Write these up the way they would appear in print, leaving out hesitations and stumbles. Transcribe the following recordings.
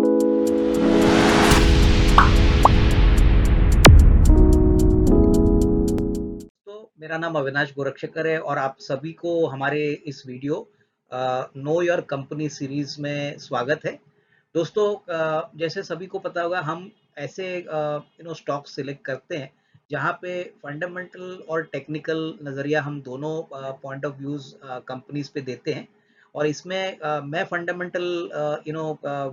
तो मेरा नाम अविनाश गोरक्षकर है और आप सभी को हमारे इस video know your company series में स्वागत है। दोस्तों, जैसे सभी को पता होगा, हम ऐसे स्टॉक सिलेक्ट करते हैं जहां पे फंडामेंटल और टेक्निकल नज़रिया हम दोनों पॉइंट ऑफ व्यूज कंपनीज पे देते हैं। और इसमें मैं फंडामेंटल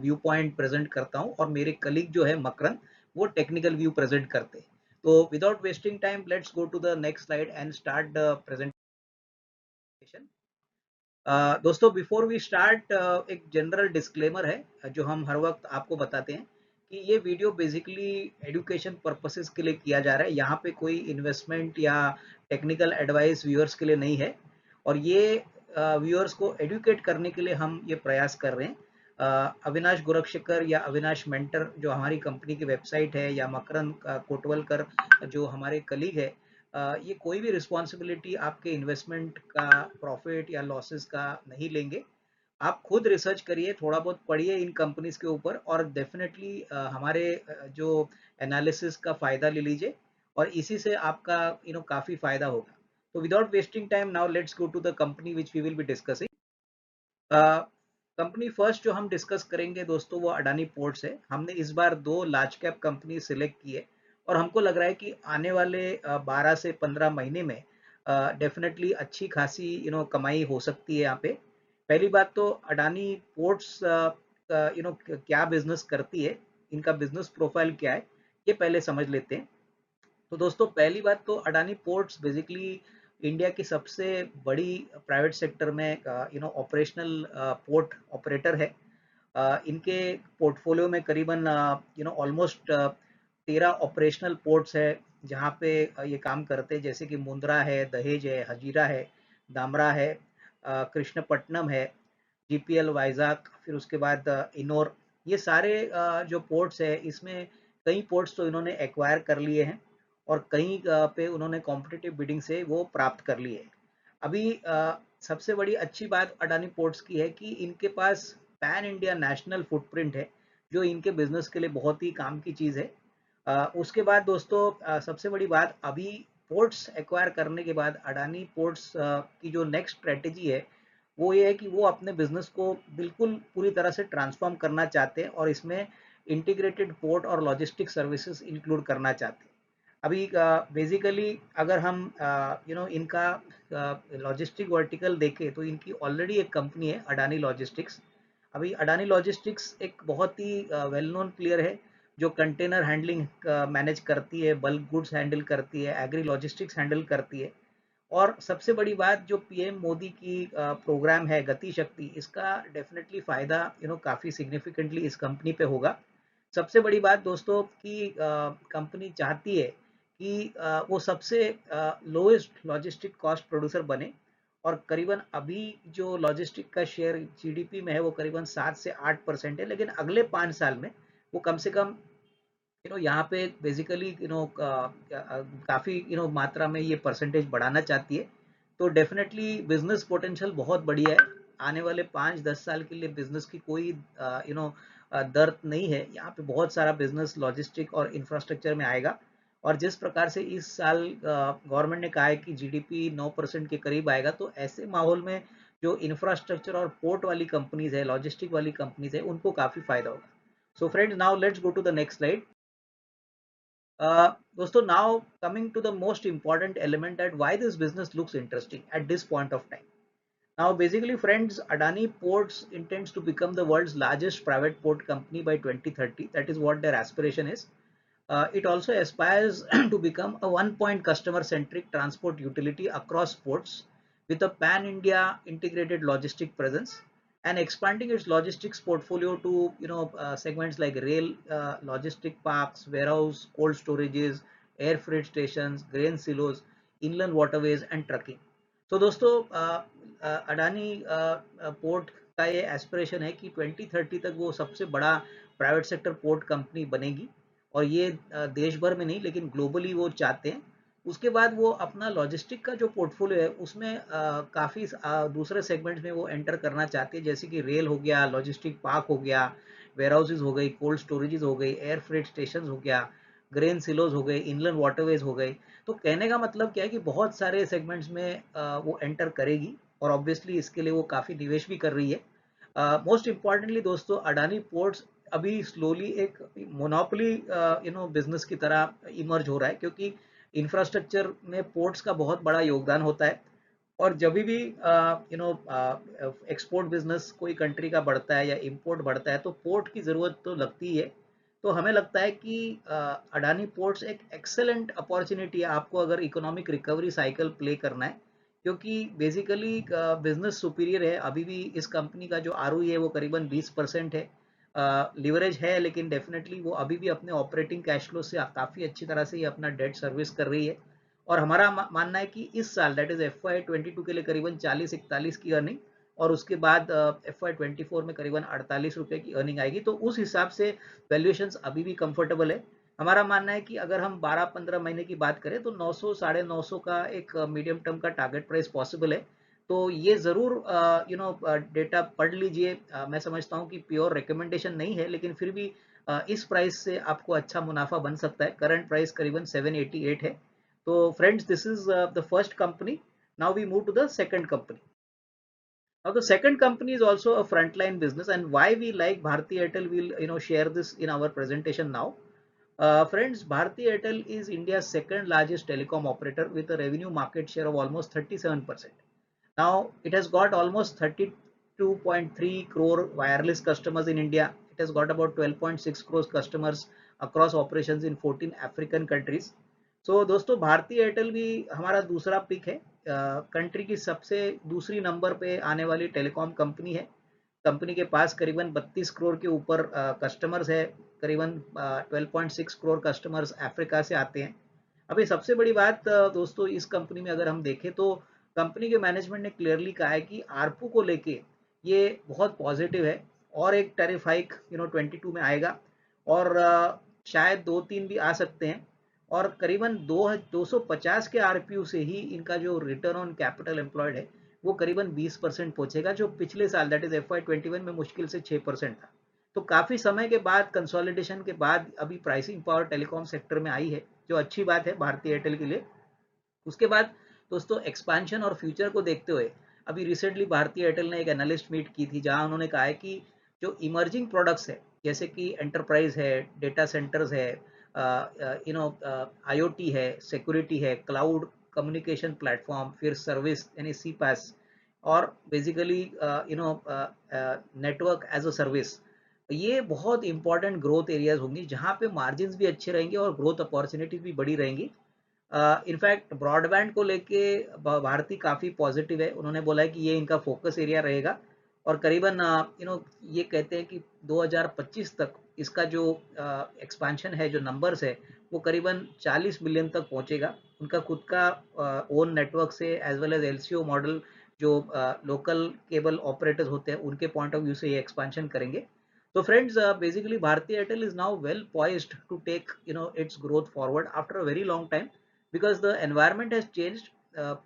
व्यू पॉइंट प्रेजेंट करता हूं और मेरे कलीग जो है मकरंद, वो टेक्निकल व्यू प्रेजेंट करते हैं। तो without wasting time, let's go to the next slide and start the presentation. दोस्तों, बिफोर वी स्टार्ट, एक जनरल डिस्क्लेमर है जो हम हर वक्त आपको बताते हैं कि ये वीडियो बेसिकली एजुकेशन पर्पसेस के लिए किया जा रहा है। यहाँ पे कोई इन्वेस्टमेंट या टेक्निकल एडवाइस व्यूअर्स के लिए नहीं है और ये व्यूअर्स को एडुकेट करने के लिए हम ये प्रयास कर रहे हैं। अविनाश गोरक्षकर या अविनाश मेंटर जो हमारी कंपनी की वेबसाइट है, या मकरंद कोटवलकर जो हमारे कलीग है, ये कोई भी रिस्पॉन्सिबिलिटी आपके इन्वेस्टमेंट का प्रॉफिट या लॉसेस का नहीं लेंगे। आप खुद रिसर्च करिए, थोड़ा बहुत पढ़िए इन कंपनीज के ऊपर और डेफिनेटली हमारे जो एनालिसिस का फायदा ले लीजिए और इसी से आपका काफी फायदा होगा। तो without wasting time, now let's go to the company which we will be discussing. Company first जो हम डिस्कस करेंगे दोस्तों, वो अडानी पोर्ट्स है। हमने इस बार दो लार्ज कैप कंपनी सिलेक्ट की है और हमको लग रहा है कि आने वाले 12 से 15 महीने में डेफिनेटली अच्छी खासी कमाई हो सकती है यहाँ पे। पहली बात तो अडानी पोर्ट्स क्या बिजनेस करती है, इनका बिजनेस प्रोफाइल क्या है, ये पहले समझ लेते हैं। तो दोस्तों, पहली बात तो अडानी पोर्ट्स बेसिकली इंडिया की सबसे बड़ी प्राइवेट सेक्टर में ऑपरेशनल पोर्ट ऑपरेटर है। इनके पोर्टफोलियो में करीबन ऑलमोस्ट 13 ऑपरेशनल पोर्ट्स है जहाँ पे ये काम करते हैं, जैसे कि मुंद्रा है, दहेज है, हजीरा है, दामरा है, कृष्णपट्टनम है, जीपीएल वाइजाक, फिर उसके बाद इनोर। ये सारे जो पोर्ट्स है, इसमें कई पोर्ट्स तो इन्होंने एक्वायर कर लिए हैं और कहीं पे उन्होंने कॉम्पिटिटिव बिडिंग से वो प्राप्त कर लिए हैं। अभी सबसे बड़ी अच्छी बात अडानी पोर्ट्स की है कि इनके पास पैन इंडिया नेशनल फुटप्रिंट है, जो इनके बिजनेस के लिए बहुत ही काम की चीज़ है। उसके बाद दोस्तों, सबसे बड़ी बात, अभी पोर्ट्स एक्वायर करने के बाद अडानी पोर्ट्स की जो नेक्स्ट स्ट्रेटेजी है वो ये है कि वो अपने बिजनेस को बिल्कुल पूरी तरह से ट्रांसफॉर्म करना चाहते हैं और इसमें इंटीग्रेटेड पोर्ट और लॉजिस्टिक सर्विसेज इंक्लूड करना चाहते हैं। अभी बेसिकली अगर हम इनका लॉजिस्टिक वर्टिकल देखें तो इनकी ऑलरेडी एक कंपनी है, अडानी लॉजिस्टिक्स। अभी अडानी लॉजिस्टिक्स एक बहुत ही वेल नोन प्लेयर है जो कंटेनर हैंडलिंग मैनेज करती है, बल्क गुड्स हैंडल करती है, एग्री लॉजिस्टिक्स हैंडल करती है। और सबसे बड़ी बात, जो पीएम मोदी की प्रोग्राम है गति शक्ति, इसका डेफिनेटली फायदा काफी सिग्निफिकेंटली इस कंपनी पे होगा। सबसे बड़ी बात दोस्तों कि कंपनी चाहती है कि वो सबसे लोएस्ट लॉजिस्टिक कॉस्ट प्रोड्यूसर बने और करीबन अभी जो लॉजिस्टिक का शेयर जीडीपी में है वो करीबन 7 से 8% है, लेकिन अगले 5 साल में वो कम से कम यहाँ पे बेसिकली काफ़ी मात्रा में ये परसेंटेज बढ़ाना चाहती है। तो डेफिनेटली बिजनेस पोटेंशियल बहुत बढ़िया है। आने वाले 5-10 साल के लिए बिजनेस की कोई दर्द नहीं है। यहाँ पे बहुत सारा बिजनेस लॉजिस्टिक और इंफ्रास्ट्रक्चर में आएगा और जिस प्रकार से इस साल गवर्नमेंट ने कहा है कि जीडीपी 9% के करीब आएगा, तो ऐसे माहौल में जो इंफ्रास्ट्रक्चर और पोर्ट वाली कंपनीज है, लॉजिस्टिक वाली कंपनीज है, उनको काफ़ी फायदा होगा। So friends, now let's go to the next slide. दोस्तों, now coming to the most important element, that why this business looks interesting at this point of time. Now basically friends, Adani Ports intends to become the world's largest private port company by 2030. That is what their aspiration is. It also aspires to become a one-point customer-centric transport utility across ports with a pan-India integrated logistic presence and expanding its logistics portfolio to segments like rail, logistic parks, warehouse, cold storages, air freight stations, grain silos, inland waterways and trucking. तो दोस्तों, Adani port का ये aspiration है कि 2030 तक वो सबसे बड़ा प्राइवेट सेक्टर पोर्ट कंपनी बनेगी और ये देश भर में नहीं लेकिन ग्लोबली वो चाहते हैं। उसके बाद वो अपना लॉजिस्टिक का जो पोर्टफोलियो है उसमें काफ़ी दूसरे सेगमेंट्स में वो एंटर करना चाहते हैं, जैसे कि रेल हो गया, लॉजिस्टिक पार्क हो गया, वेयर हाउसेज हो गई, कोल्ड स्टोरेजेस हो गई, एयर फ्रेट स्टेशन हो गया, ग्रेन सिलोज हो गए, इनलैंड वाटरवेज हो गए। तो कहने का मतलब क्या है कि बहुत सारे सेगमेंट्स में वो एंटर करेगी और ऑब्वियसली इसके लिए वो काफ़ी निवेश भी कर रही है। मोस्ट इम्पॉर्टेंटली दोस्तों, अडानी पोर्ट्स अभी स्लोली एक मोनोपोली बिजनेस की तरह इमर्ज हो रहा है, क्योंकि इंफ्रास्ट्रक्चर में पोर्ट्स का बहुत बड़ा योगदान होता है। और जब भी एक्सपोर्ट बिजनेस कोई कंट्री का बढ़ता है या इंपोर्ट बढ़ता है तो पोर्ट की ज़रूरत तो लगती है। तो हमें लगता है कि अडानी पोर्ट्स एक एक्सेलेंट अपॉर्चुनिटी है आपको अगर इकोनॉमिक रिकवरी साइकिल प्ले करना है, क्योंकि बेसिकली बिजनेस सुपीरियर है। अभी भी इस कंपनी का जो आरओई है वो करीबन 20% है। लिवरेज है, लेकिन डेफिनेटली वो अभी भी अपने ऑपरेटिंग कैश फ्लो से काफ़ी अच्छी तरह से ही अपना डेट सर्विस कर रही है। और हमारा मानना है कि इस साल दैट इज FY22 के लिए करीबन 40-41 की अर्निंग, और उसके बाद FY24 में करीबन 48 रुपए की अर्निंग आएगी। तो उस हिसाब से वैल्यूएशंस अभी भी कंफर्टेबल है। हमारा मानना है कि अगर हम 12-15 महीने की बात करें तो 900 950 का एक मीडियम टर्म का टारगेट प्राइस पॉसिबल है। तो ये ज़रूर डेटा पढ़ लीजिए। मैं समझता हूँ कि प्योर रिकमेंडेशन नहीं है, लेकिन फिर भी इस प्राइस से आपको अच्छा मुनाफा बन सकता है। करंट प्राइस करीबन 788 है। So friends, this is the first company. Now we move to the second company. Now the second company is also a frontline business, and why we like Bharti Airtel, we'll share this in our presentation now. Friends, Bharti Airtel is India's second largest telecom operator with a revenue market share of almost 37%. Now it has got almost 32.3 crore wireless customers in India. It has got about 12.6 crores customers across operations in 14 African countries. So दोस्तों, Bharti Airtel भी हमारा दूसरा pick है। Country की सबसे दूसरी number पे आने वाली टेलीकॉम कंपनी है। कंपनी के पास करीबन 32 करोड़ के ऊपर कस्टमर्स है। करीबन 12.6 करोड़ कस्टमर्स अफ्रीका से आते हैं। अभी सबसे बड़ी बात दोस्तों, इस कंपनी में अगर हम देखें तो कंपनी के मैनेजमेंट ने क्लियरली कहा है कि आरपू को लेके ये बहुत पॉजिटिव है, और एक टैरिफ हाइक 22 में आएगा, और शायद 2-3 भी आ सकते हैं। और करीबन 250 के आरपीयू से ही इनका जो रिटर्न ऑन कैपिटल एम्प्लॉयड है वो करीबन 20% पहुंचेगा, जो पिछले साल दैट इज FY21 में मुश्किल से 6% था। तो काफी समय के बाद, कंसोलिडेशन के बाद अभी प्राइसिंग पावर टेलीकॉम सेक्टर में आई है, जो अच्छी बात है भारतीय एयरटेल के लिए। उसके बाद दोस्तों, एक्सपेंशन और फ्यूचर को देखते हुए अभी रिसेंटली भारतीय एयरटेल ने एक एनालिस्ट मीट की थी, जहां उन्होंने कहा है कि जो इमर्जिंग प्रोडक्ट्स है जैसे कि एंटरप्राइज है, डेटा सेंटर्स है, IoT है, सिक्योरिटी है, क्लाउड कम्युनिकेशन प्लेटफॉर्म, फिर सर्विस यानी CPaaS, और basically network as a service, ये बहुत इंपॉर्टेंट ग्रोथ एरियाज होंगी जहां पे मार्जिन भी अच्छे रहेंगे और ग्रोथ अपॉर्चुनिटीज भी बड़ी रहेंगी। इनफैक्ट ब्रॉडबैंड को लेके भारती काफ़ी पॉजिटिव है। उन्होंने बोला है कि ये इनका फोकस एरिया रहेगा, और करीबन ये कहते हैं कि 2025 तक इसका जो एक्सपेंशन है, जो नंबर्स है, वो करीबन 40 मिलियन तक पहुंचेगा। उनका खुद का ओन नेटवर्क से as well as LCO model, जो लोकल केबल ऑपरेटर्स होते हैं उनके पॉइंट ऑफ व्यू से ये एक्सपेंशन करेंगे। तो friends, basically Bharti Airtel is now well poised to take its growth forward after a very long time, because the environment has changed.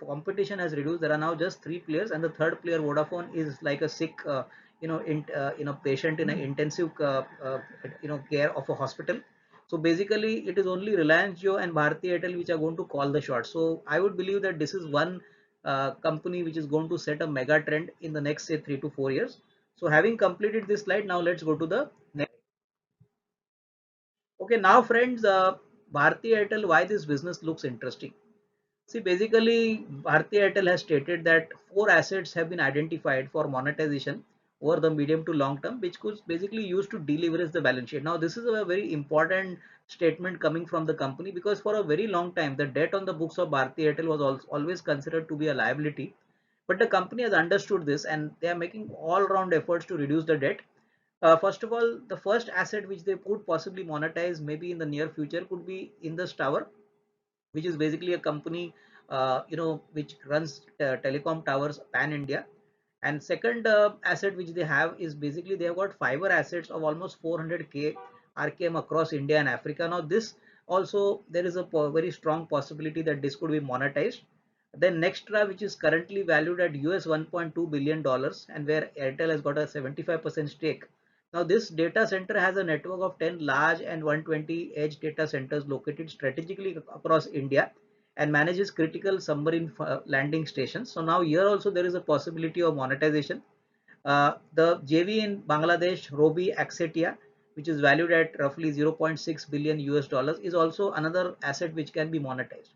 Competition has reduced. There are now just three players, and the third player, Vodafone, is like a sick, patient in an intensive, care of a hospital. So basically, it is only Reliance Jio and Bharti Airtel which are going to call the shots. So I would believe that this is one company which is going to set a mega trend in the next, say, 3 to 4 years. So having completed this slide, now let's go to the next. Okay, now friends, Bharti Airtel, why this business looks interesting? See, basically, Bharti Airtel has stated that 4 assets have been identified for monetization over the medium to long term, which could basically used to deleverage the balance sheet. Now, this is a very important statement coming from the company, because for a very long time, the debt on the books of Bharti Airtel was always considered to be a liability. But the company has understood this, and they are making all-round efforts to reduce the debt. First of all, the first asset which they could possibly monetize maybe in the near future could be Indus Tower, which is basically a company which runs telecom towers pan India. And second asset which they have is basically they have got fiber assets of almost 400k RKM across India and Africa. Now this also, there is a very strong possibility that this could be monetized. Then Nextra, which is currently valued at US $1.2 billion, and where Airtel has got a 75% stake. Now, this data center has a network of 10 large and 120 edge data centers located strategically across India and manages critical submarine landing stations. So now here also there is a possibility of monetization. The JV in Bangladesh, Robi Accetia, which is valued at roughly 0.6 billion US dollars, is also another asset which can be monetized.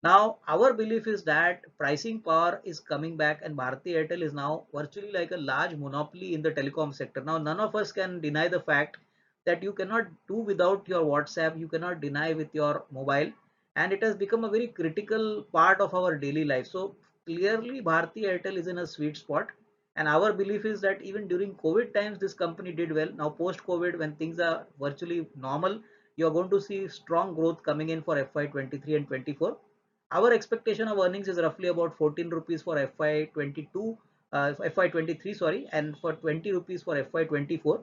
Now, our belief is that pricing power is coming back and Bharti Airtel is now virtually like a large monopoly in the telecom sector. Now, none of us can deny the fact that you cannot do without your WhatsApp, you cannot deny with your mobile, and it has become a very critical part of our daily life. So, clearly, Bharti Airtel is in a sweet spot. And our belief is that even during COVID times, this company did well. Now, post COVID, when things are virtually normal, you are going to see strong growth coming in for FY23 and 24. Our expectation of earnings is roughly about 14 rupees for FY22, FY23, sorry, and for 20 rupees for FY24,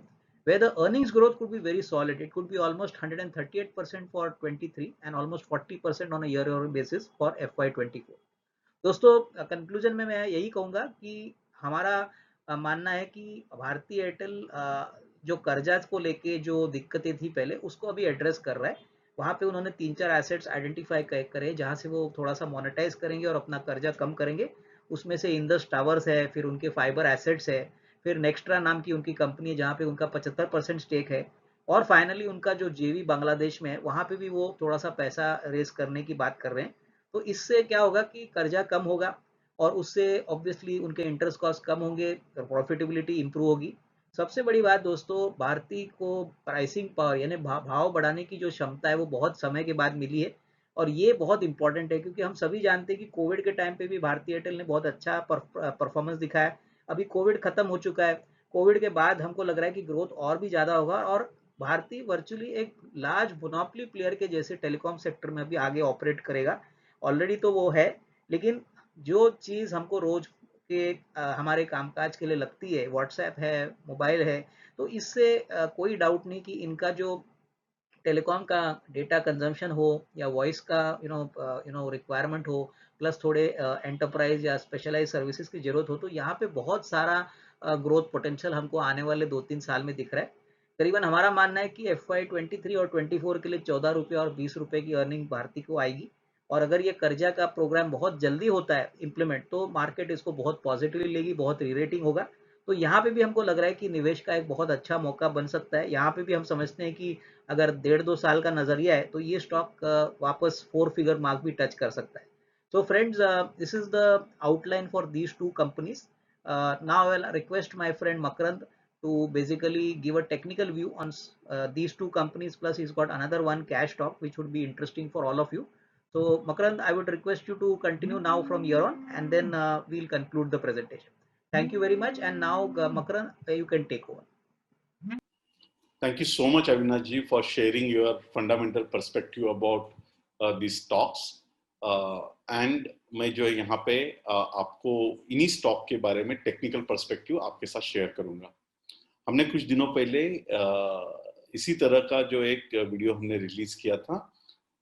where the earnings growth could be very solid. It could be almost 138% for 23 and almost 40% on a year-over-year basis for FY24. दोस्तों conclusion में मैं यही कहूंगा कि हमारा मानना है कि भारती एयरटेल जो कर्जा को लेके जो दिक्कतें थी पहले उसको अभी एड्रेस कर रहा है। वहां पे उन्होंने 3-4 एसेट्स आइडेंटिफाई करे जहां से वो थोड़ा सा मोनेटाइज करेंगे और अपना कर्जा कम करेंगे। उसमें से इंडस टावर्स है, फिर उनके फाइबर एसेट्स है, फिर नेक्स्ट्रा नाम की उनकी कंपनी है जहाँ पे उनका 75% स्टेक है, और फाइनली उनका जो जेवी बांग्लादेश में है वहां पे भी वो थोड़ा सा पैसा रेस करने की बात कर रहे हैं। तो इससे क्या होगा कि कर्जा कम होगा और उससे ऑब्वियसली उनके इंटरेस्ट कॉस्ट कम होंगे, प्रॉफिटेबिलिटी इंप्रूव होगी। सबसे बड़ी बात दोस्तों, भारती को प्राइसिंग पावर यानी भाव बढ़ाने की जो क्षमता है वो बहुत समय के बाद मिली है, और ये बहुत इंपॉर्टेंट है क्योंकि हम सभी जानते हैं कि कोविड के टाइम पे भी भारती एयरटेल ने बहुत अच्छा परफॉर्मेंस दिखाया। अभी कोविड खत्म हो चुका है, कोविड के बाद हमको लग रहा है कि ग्रोथ और भी ज़्यादा होगा और भारती वर्चुअली एक लार्ज मोनोपोली प्लेयर के जैसे टेलीकॉम सेक्टर में भी आगे ऑपरेट करेगा। ऑलरेडी तो वो है, लेकिन जो चीज़ हमको रोज के हमारे कामकाज के लिए लगती है, व्हाट्सएप है, मोबाइल है, तो इससे कोई डाउट नहीं कि इनका जो टेलीकॉम का डेटा कंजम्पशन हो या वॉइस का रिक्वायरमेंट हो, प्लस थोड़े एंटरप्राइज या स्पेशलाइज सर्विसेज की जरूरत हो, तो यहाँ पे बहुत सारा ग्रोथ पोटेंशियल हमको आने वाले 2-3 साल में दिख रहा है। करीबन हमारा मानना है कि FY23 और 24 के लिए 14 रुपये और 20 रुपये की अर्निंग भारती को आएगी, और अगर ये कर्जा का प्रोग्राम बहुत जल्दी होता है इम्प्लीमेंट तो मार्केट इसको बहुत पॉजिटिवली लेगी, बहुत रीरेटिंग होगा। तो यहाँ पे भी हमको लग रहा है कि निवेश का एक बहुत अच्छा मौका बन सकता है। यहाँ पे भी हम समझते हैं कि अगर 1.5-2 साल का नजरिया है तो ये स्टॉक वापस 4 फिगर मार्क भी टच कर सकता है। So friends, this is the outline for these two companies. Now I will request my friend Makarand to basically give a technical view on these two companies, plus he's got another one cash stock which would be interesting for all of you. So Makarand, I would request you to continue now from here on, and then we'll conclude the presentation. Thank you very much, and now Makarand, you can take over. Thank you so much, Avinash ji, for sharing your fundamental perspective about these stocks. And मैं जो है यहाँ पे आपको इन्हीं stock के बारे में टेक्निकल पर्सपेक्टिव आपके साथ शेयर करूंगा। हमने कुछ दिनों पहले इसी तरह का जो एक वीडियो हमने रिलीज किया था,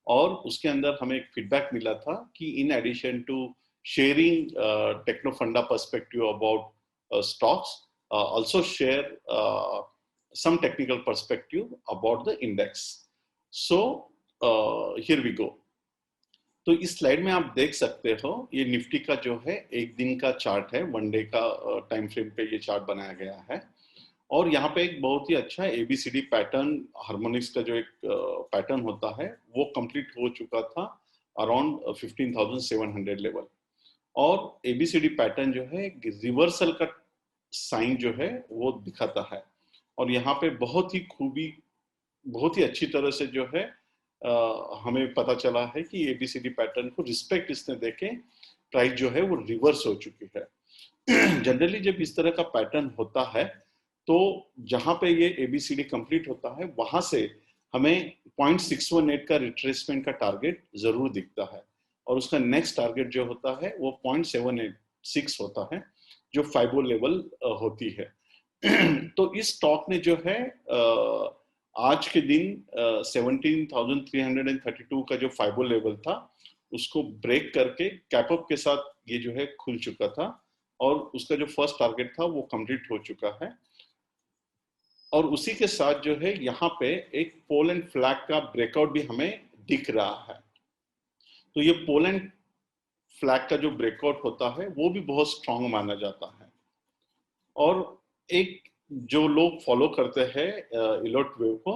और उसके अंदर हमें एक फीडबैक मिला था कि in addition to sharing techno funda perspective about stocks, also share some technical perspective about the index. So here we go. तो इस स्लाइड में आप देख सकते हो, ये निफ्टी का जो है एक दिन का चार्ट है, वन डे का टाइम फ्रेम पे ये चार्ट बनाया गया है, और यहाँ पे एक बहुत ही अच्छा ABCD पैटर्न, हार्मोनिक्स का जो एक पैटर्न होता है वो कंप्लीट हो चुका था अराउंड 15,700 लेवल, और ABCD पैटर्न जो है रिवर्सल का साइन जो है वो दिखाता है, और यहाँ पे बहुत ही अच्छी तरह से जो है हमें पता चला है कि ABCD पैटर्न को रिस्पेक्ट इसने देके प्राइस जो है वो रिवर्स हो चुकी है। जनरली जब इस तरह का पैटर्न होता है तो जहां पे ये ABCD कंप्लीट होता है वहां से हमें 0.618 का रिट्रेसमेंट का टारगेट जरूर दिखता है, और उसका नेक्स्ट टारगेट जो होता है वो 0.786 होता है, जो फाइबो लेवल होती है। तो इस स्टॉक ने जो है आज के दिन 17,332 का जो फाइबो लेवल था उसको ब्रेक करके कैपअप के साथ ये जो है खुल चुका था, और उसका जो फर्स्ट टारगेट था वो कंप्लीट हो चुका है। और उसी के साथ जो है यहाँ पे एक पोल एंड फ्लैग का ब्रेकआउट भी हमें दिख रहा है। तो ये पोल एंड फ्लैग का जो ब्रेकआउट होता है वो भी बहुत स्ट्रांग माना जाता है। और एक जो लोग फॉलो करते हैं इलोट वेव को,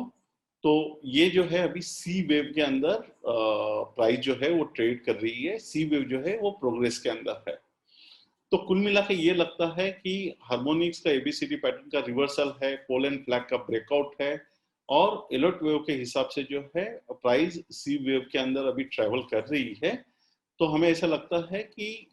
तो ये जो है अभी सी वेव के अंदर प्राइस जो है वो ट्रेड कर रही है, सी वेव जो है वो प्रोग्रेस के अंदर है। तो कुल मिला के ये लगता है कि हार्मोनिक्स का एबीसीडी पैटर्न का रिवर्सल है, पोल एंड फ्लैग का ब्रेकआउट है, और एलोट वेव के हिसाब से जो है प्राइस सी वेव के अंदर अभी ट्रेवल कर रही है। तो हमें ऐसा लगता है कि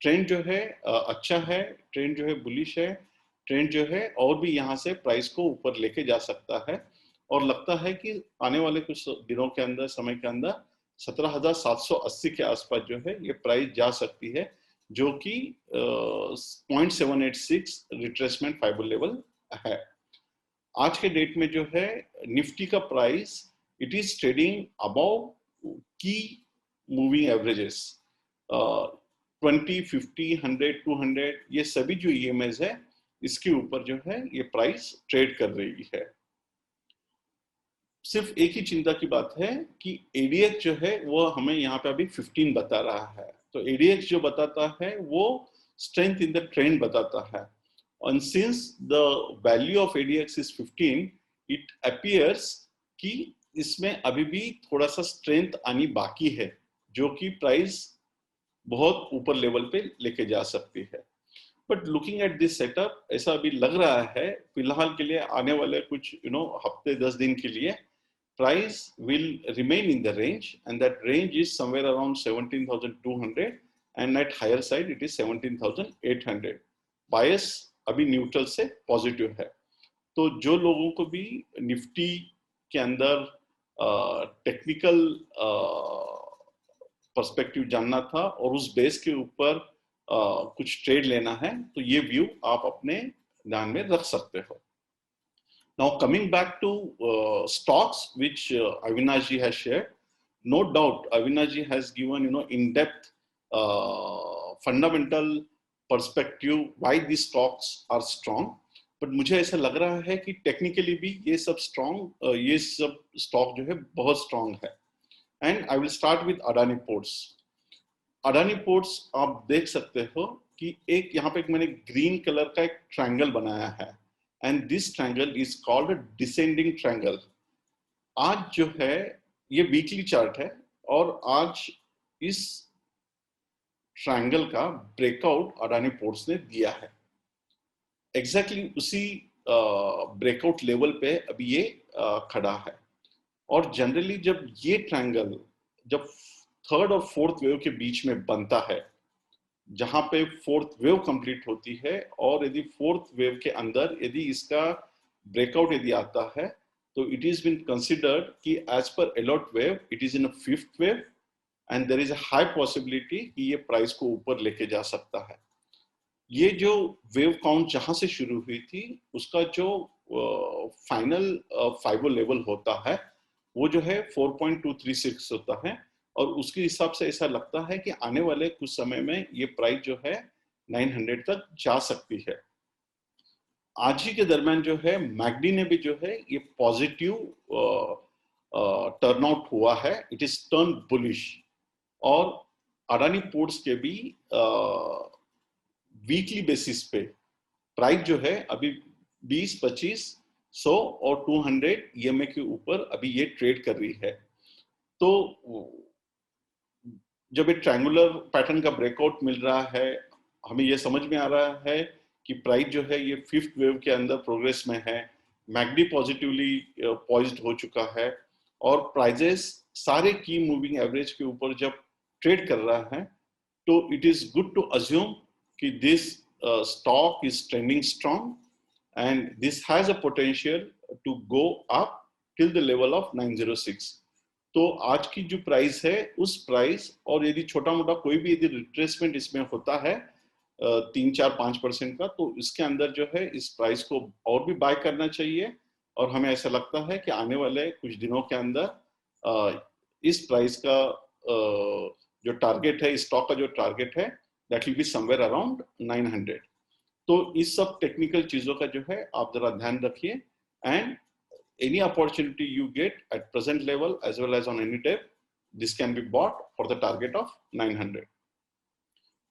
ट्रेंड जो है अच्छा है, ट्रेंड जो है बुलिश है, ट्रेंड जो है और भी यहाँ से प्राइस को ऊपर लेके जा सकता है। और लगता है कि आने वाले कुछ दिनों के अंदर, समय के अंदर 17,780 के आसपास जो है ये प्राइस जा सकती है, जो कि 0.786 रिट्रेसमेंट फाइबर लेवल है। आज के डेट में जो है निफ्टी का price it is trading above की मूविंग एवरेजेस 20, 50, 100, 200, ये सभी जो ईएमएस है इसके ऊपर जो है ये प्राइस ट्रेड कर रही है। सिर्फ एक ही चिंता की बात है कि एडीएक्स जो है वो हमें यहाँ पे अभी 15 बता रहा है। तो एडीएक्स जो बताता है वो स्ट्रेंथ इन द ट्रेंड बताता है, and since the value of ADX is 15, it appears कि इसमें अभी भी थोड़ा सा स्ट्रेंथ आनी बाकी है, जो कि प्राइस बहुत ऊपर लेवल पे लेके जा सकती है। But looking at this setup, ऐसा अभी लग रहा है फिलहाल के लिए, आने वाले कुछ हफ्ते 10 दिन के लिए price will remain in the range, and that range is somewhere around 17,200, and at higher side it is 17,800. बायस अभी न्यूट्रल से पॉजिटिव है। तो जो लोगों को भी निफ्टी के अंदर टेक्निकल पर्सपेक्टिव जानना था और उस बेस के ऊपर कुछ ट्रेड लेना है, तो ये व्यू आप अपने ध्यान में रख सकते हो। Now coming back to stocks which Avinash ji has shared, no doubt Avinash ji has given in-depth fundamental perspective why these stocks are strong, but मुझे ऐसा लग रहा है कि टेक्निकली भी ये सब स्टॉक जो है बहुत स्ट्रॉन्ग है। And I will start with Adani ports. Adani ports आप देख सकते हो कि एक यहाँ पे मैंने ग्रीन कलर का एक ट्रायंगल बनाया है, and this triangle is called a descending triangle. आज जो है ये वीकली चार्ट है और आज इस ट्रायंगल का ब्रेकआउट अडानी पोर्ट्स ने दिया है। एग्जैक्टली उसी ब्रेकआउट लेवल पे अभी ये खड़ा है। और जनरली जब ये ट्रायंगल जब थर्ड और फोर्थ वेव के बीच में बनता है, जहां पे फोर्थ वेव कंप्लीट होती है, और यदि फोर्थ वेव के अंदर यदि इसका ब्रेकआउट यदि आता है, तो इट इज बीन कंसिडर्ड कि as per Elliott wave it is in a fifth wave, and there is a high possibility कि ये प्राइस को ऊपर लेके जा सकता है। ये जो वेव काउंट जहां से शुरू हुई थी उसका जो फाइनल फाइबर लेवल होता है वो जो है 4.236 होता है, और उसके हिसाब से ऐसा लगता है कि आने वाले कुछ समय में ये प्राइस जो है 900 तक जा सकती है। आज ही के दरमियान जो है मैगडी ने भी जो है ये पॉजिटिव टर्नआउट हुआ है, इट इज टर्न बुलिश। और अडानी पोर्ट्स के भी वीकली बेसिस पे प्राइस जो है अभी 20, 25, 100 और 200 ईएमए के ऊपर अभी ये ट्रेड कर रही है। तो जब एक ट्रायंगुलर पैटर्न का ब्रेकआउट मिल रहा है, हमें यह समझ में आ रहा है कि प्राइस जो है ये फिफ्थ वेव के अंदर प्रोग्रेस में है, मैगडी पॉजिटिवली पॉइज्ड हो चुका है, और प्राइजेस सारे की मूविंग एवरेज के ऊपर जब ट्रेड कर रहा है, तो it is good to assume कि this stock is trending strong and this has a potential to go up till the level of 906। तो आज की जो प्राइस है उस प्राइस, और यदि छोटा मोटा कोई भी यदि रिट्रेसमेंट इसमें होता है 3, 4, 5% का, तो इसके अंदर जो है इस प्राइस को और भी बाय करना चाहिए। और हमें ऐसा लगता है कि आने वाले कुछ दिनों के अंदर इस प्राइस का जो टारगेट है, इस स्टॉक का जो टारगेट है, that will be somewhere around 900। तो इस सब टेक्निकल चीजों का जो है आप जरा ध्यान रखिए। and any opportunity you get at present level as well as on any dip, this can be bought for the target of 900.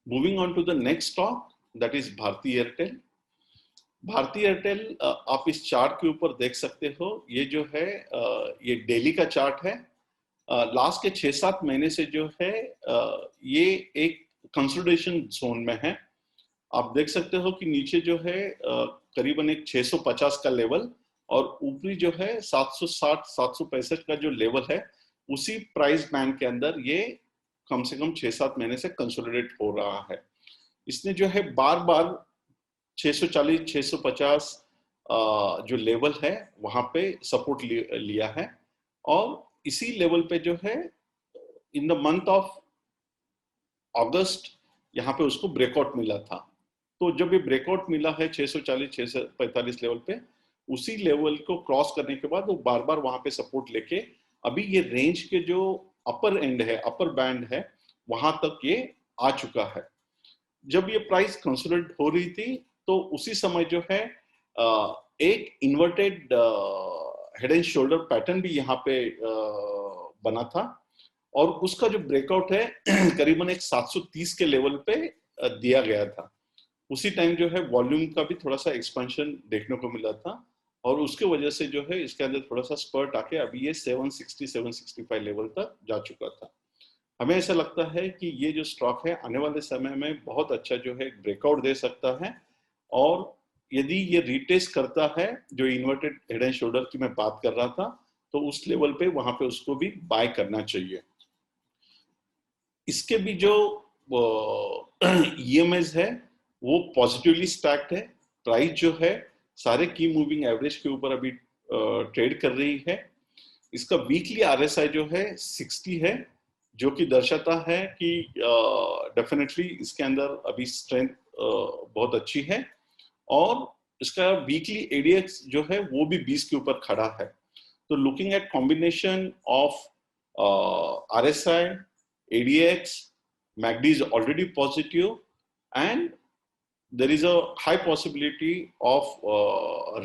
Moving on to the next stock, that is Bharti Airtel. Bharti Airtel आप इस chart के ऊपर देख सकते हो, ये जो है ये डेली का चार्ट है। लास्ट के 6-7 महीने से जो है ये एक कंसोलिडेशन जोन में है। आप देख सकते हो कि नीचे जो है करीबन एक 650 का लेवल और ऊपरी जो है 760-765 का जो लेवल है, उसी प्राइस बैंड के अंदर ये कम से कम 6-7 महीने से कंसोलिडेट हो रहा है। इसने जो है बार बार 640-650 जो लेवल है वहां पे सपोर्ट लिया है और इसी लेवल पे जो है इन द मंथ ऑफ अगस्त यहाँ पे उसको ब्रेकआउट मिला था। तो जब ये ब्रेकआउट मिला है 640-645 लेवल पे, उसी लेवल को क्रॉस करने के बाद वो बार बार वहां पे सपोर्ट लेके अभी ये रेंज के जो अपर एंड है, अपर बैंड है, वहां तक ये आ चुका है। जब ये प्राइस कंसोलिडेट हो रही थी तो उसी समय जो है एक inverted head and shoulder pattern भी यहाँ पे बना था और उसका जो ब्रेकआउट है करीबन एक 730 के लेवल पे दिया गया था। उसी टाइम जो है वॉल्यूम का भी थोड़ा सा एक्सपेंशन देखने को मिला था और उसके वजह से जो है इसके अंदर थोड़ा सा स्पर्ट आके अभी ये 760-765 लेवल तक जा चुका था। हमें ऐसा लगता है कि ये जो स्टॉक है आने वाले समय में बहुत अच्छा जो है ब्रेकआउट दे सकता है और यदि ये रिटेस्ट करता है जो इन्वर्टेड हेड एंड शोल्डर की मैं बात कर रहा था, तो उस लेवल पे वहां पे उसको भी बाय करना चाहिए। इसके भी जो EMAs है वो पॉजिटिवली स्टैक्ड है। प्राइस जो है सारे की मूविंग एवरेज के ऊपर अभी ट्रेड कर रही है। इसका वीकली RSI जो है 60 है, जो कि दर्शाता है कि डेफिनेटली इसके अंदर अभी स्ट्रेंथ बहुत अच्छी है और इसका वीकली ADX जो है वो भी 20 के ऊपर खड़ा है। तो looking at combination of RSI, ADX, MACD is already positive and there is a high possibility of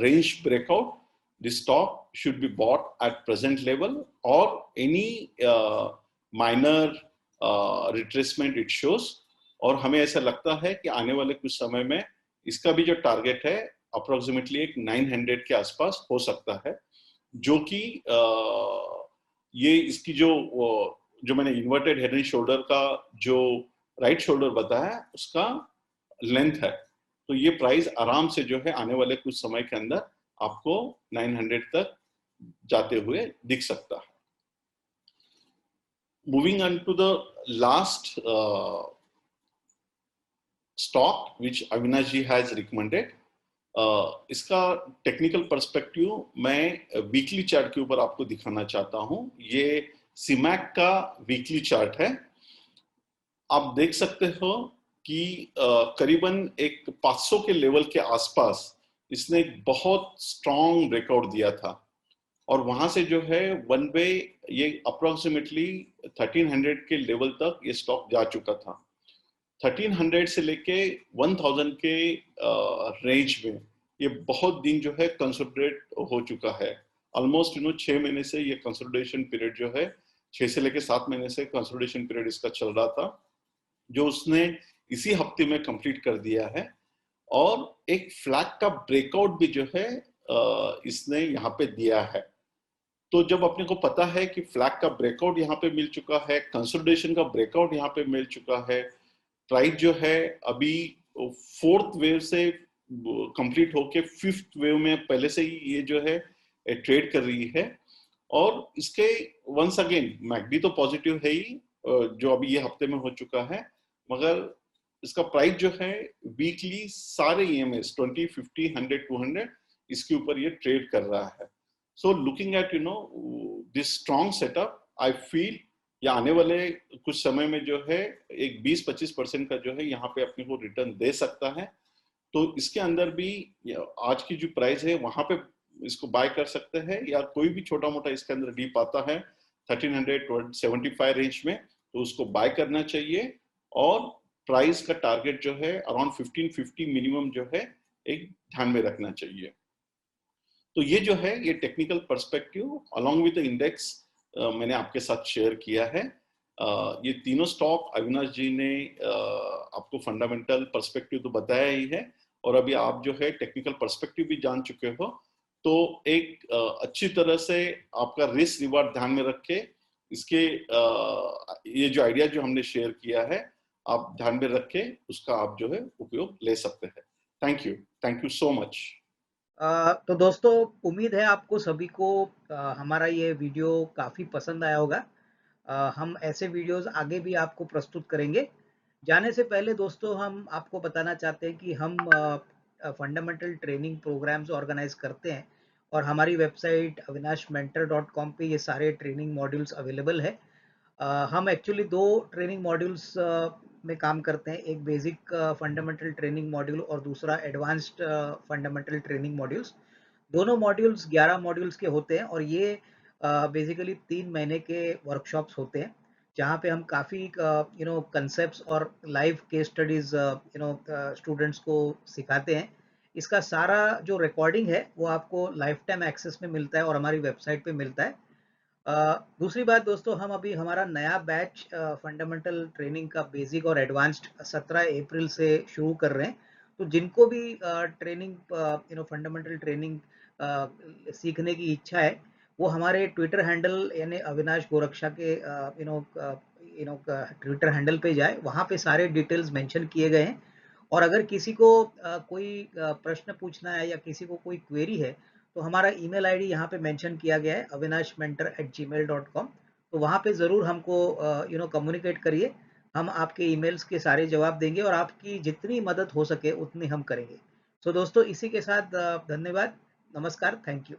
range breakout. This stock should be bought at present level or any minor retracement it shows। और हमें ऐसा लगता है कि आने वाले कुछ समय में इसका भी जो टारगेट है अप्रोक्सीमेटली एक 900 के आसपास हो सकता है, जो कि ये इसकी जो मैंने इन्वर्टेड हेड एंड शोल्डर का जो राइट शोल्डर बताया उसका लेंथ है। तो ये प्राइस आराम से जो है आने वाले कुछ समय के अंदर आपको 900 तक जाते हुए दिख सकता है। Moving on to the last stock which Avinash ji has recommended. इसका टेक्निकल पर्सपेक्टिव मैं वीकली चार्ट के ऊपर आपको दिखाना चाहता हूं। ये सीमैक का वीकली चार्ट है। आप देख सकते हो कि करीबन एक 500 के लेवल के आसपास इसने एक बहुत स्ट्रॉन्ग ब्रेकआउट दिया था और वहां से जो है वन वे ये अप्रोक्सीमेटली 1300 के लेवल तक ये स्टॉक जा चुका था। 1300 से लेके 1000 के रेंज में ये बहुत दिन जो है कंसोलिडेट हो चुका है। ऑलमोस्ट 6 महीने से ये कंसोलिडेशन पीरियड जो है 6 से लेके 7 महीने से कंसोलिडेशन पीरियड इसका चल रहा था, जो उसने इसी हफ्ते में कंप्लीट कर दिया है और एक फ्लैग का ब्रेकआउट भी जो है इसने यहाँ पे दिया है। तो जब अपने को पता है कि फ्लैग का ब्रेकआउट यहाँ पे मिल चुका है, कंसोलिडेशन का ब्रेकआउट यहाँ पे मिल चुका है, प्राइस जो है अभी 4th वेव से कंप्लीट होके 5th वेव में पहले से ही ये जो है ट्रेड कर रही है और इसके वंस अगेन मैकडी तो पॉजिटिव है ही, जो अभी ये हफ्ते में हो चुका है, मगर इसका प्राइस जो है वीकली सारे EMAs 20, 50, 100, 200 इसके ऊपर ये ट्रेड कर रहा है। So looking at this strong setup, I feel या आने वाले कुछ समय में जो है एक 20-25% का जो है यहाँ पे अपने को रिटर्न दे सकता है। तो इसके अंदर भी आज की जो प्राइस है वहां पे इसको बाय कर सकते हैं या कोई भी छोटा मोटा इसके अंदर डीप आता है 1375 रेंज में तो उसको बाय करना चाहिए और प्राइस का टारगेट जो है अराउंड 1550 मिनिमम जो है एक ध्यान में रखना चाहिए। तो ये जो है ये technical perspective along with index मैंने आपके साथ शेयर किया है। ये तीनों स्टॉक अविनाश जी ने आपको फंडामेंटल पर्सपेक्टिव तो बताया ही है, और अभी आप जो है टेक्निकल पर्सपेक्टिव भी जान चुके हो। तो एक अच्छी तरह से आपका रिस्क रिवार्ड ध्यान में रख के इसके ये जो आइडिया जो हमने शेयर किया है आप ध्यान में रख के उसका आप जो है उपयोग ले सकते हैं। Thank you so much. तो दोस्तों, उम्मीद है आपको सभी को हमारा ये वीडियो काफ़ी पसंद आया होगा। हम ऐसे वीडियोस आगे भी आपको प्रस्तुत करेंगे। जाने से पहले दोस्तों, हम आपको बताना चाहते हैं कि हम फंडामेंटल ट्रेनिंग प्रोग्राम्स ऑर्गेनाइज करते हैं और हमारी वेबसाइट avinash mentor.com पे ये सारे ट्रेनिंग मॉड्यूल्स अवेलेबल है। हम एक्चुअली 2 ट्रेनिंग मॉड्यूल्स में काम करते हैं, एक बेसिक फंडामेंटल ट्रेनिंग मॉड्यूल और दूसरा एडवांस्ड फंडामेंटल ट्रेनिंग मॉड्यूल्स। दोनों मॉड्यूल्स 11 मॉड्यूल्स के होते हैं और ये बेसिकली 3 महीने के वर्कशॉप्स होते हैं, जहाँ पे हम काफ़ी कंसेप्ट्स और लाइव केस स्टडीज स्टूडेंट्स को सिखाते हैं। इसका सारा जो रिकॉर्डिंग है वो आपको लाइफ टाइम एक्सेस में मिलता है और हमारी वेबसाइट पे मिलता है। दूसरी बात दोस्तों, हम अभी हमारा नया बैच फंडामेंटल ट्रेनिंग का बेसिक और एडवांस्ड 17 अप्रैल से शुरू कर रहे हैं। तो जिनको भी ट्रेनिंग फंडामेंटल ट्रेनिंग सीखने की इच्छा है, वो हमारे ट्विटर हैंडल यानी अविनाश गोरक्षा के ट्विटर हैंडल पे जाए, वहाँ पे सारे डिटेल्स मेंशन किए गए हैं। और अगर किसी को कोई प्रश्न पूछना है या किसी को कोई क्वेरी है, तो हमारा ईमेल आईडी यहाँ पे मेंशन किया गया है avinash mentor@gmail.com। तो वहाँ पे ज़रूर हमको कम्युनिकेट करिए। हम आपके ईमेल्स के सारे जवाब देंगे और आपकी जितनी मदद हो सके उतनी हम करेंगे। सो दोस्तों, इसी के साथ धन्यवाद, नमस्कार, थैंक यू।